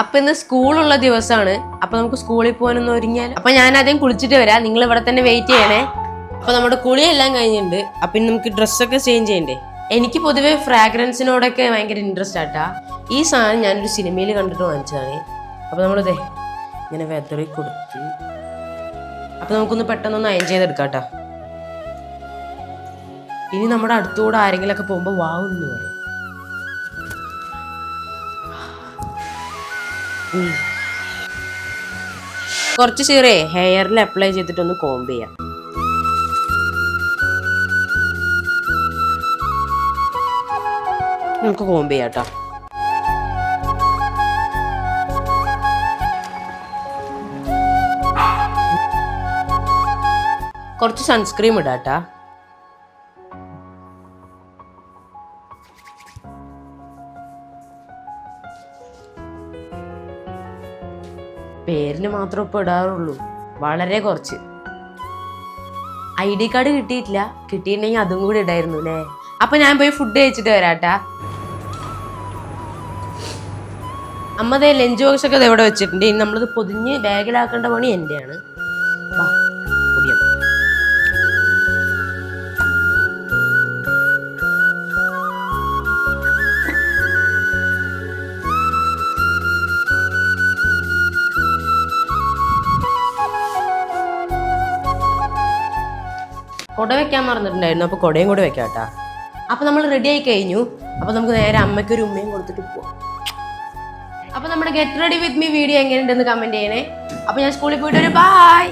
അപ്പൊ ഇന്ന് സ്കൂളുള്ള ദിവസമാണ്. അപ്പൊ നമുക്ക് സ്കൂളിൽ പോകാനൊന്നും ഒരുങ്ങിയാൽ. അപ്പൊ ഞാൻ ആദ്യം കുളിച്ചിട്ട് വരാം, നിങ്ങൾ ഇവിടെ തന്നെ വെയിറ്റ് ചെയ്യണേ. അപ്പൊ നമ്മുടെ കുളിയെല്ലാം കഴിഞ്ഞിട്ടുണ്ട്. അപ്പൊ ഇനി നമുക്ക് ഡ്രസ്സൊക്കെ ചേഞ്ച് ചെയ്യണ്ടേ. എനിക്ക് പൊതുവെ ഫ്രാഗ്രൻസിനോടൊക്കെ ഭയങ്കര ഇൻട്രസ്റ്റ് ആട്ടാ. ഈ സാധനം ഞാനൊരു സിനിമയിൽ കണ്ടിട്ട് വാങ്ങിച്ചതാണ്. അപ്പൊ നമ്മളിതേ ഇങ്ങനെ വെതറി കൊടുത്ത് അപ്പൊ നമുക്കൊന്ന് പെട്ടെന്നൊന്ന് അയൺ ചെയ്തെടുക്കാട്ടാ. ഇനി നമ്മുടെ അടുത്തുകൂടെ ആരെങ്കിലും ഒക്കെ പോകുമ്പോ വാവ് എന്ന് പറയും. കുറച്ച് സീറേ ഹെയറിൽ അപ്ലൈ ചെയ്തിട്ടൊന്ന് കോംബ് ചെയ്യാം. നമുക്ക് കോംബ് ചെയ്യാം കേട്ടോ. കുറച്ച് സൺസ്ക്രീം ഇടാട്ടാ. പേരിന് മാത്രം ഇപ്പൊ ഇടാറുള്ളൂ, വളരെ കുറച്ച്. ID കാർഡ് കിട്ടിയിട്ടില്ല, കിട്ടിയിട്ടുണ്ടെങ്കിൽ അതും കൂടി ഇടായിരുന്നു അല്ലേ. അപ്പൊ ഞാൻ പോയി ഫുഡ് കഴിച്ചിട്ട് വരാട്ടാ. അമ്മതേ ലഞ്ച് ബോക്സ് ഒക്കെ എവിടെ വെച്ചിട്ടുണ്ട്. ഇനി നമ്മളിത് പൊതിഞ്ഞ് ബാഗിലാക്കേണ്ട പണി എന്റെയാണ്. കുട വെക്കാൻ മറന്നിട്ടുണ്ടായിരുന്നു, അപ്പൊ കുടയും കൂടെ വെക്കാം കേട്ടാ. അപ്പൊ നമ്മൾ റെഡി ആയി കഴിഞ്ഞു. അപ്പൊ നമുക്ക് നേരെ അമ്മയ്ക്കൊരു ഉമ്മയും കൊടുത്തിട്ട് പോവാം. അപ്പൊ നമ്മുടെ get ready with me video എങ്ങനെയുണ്ടെന്ന് കമന്റ് ചെയ്യണേ. അപ്പൊ ഞാൻ സ്കൂളിൽ പോയിട്ട് ഒരു ബൈ.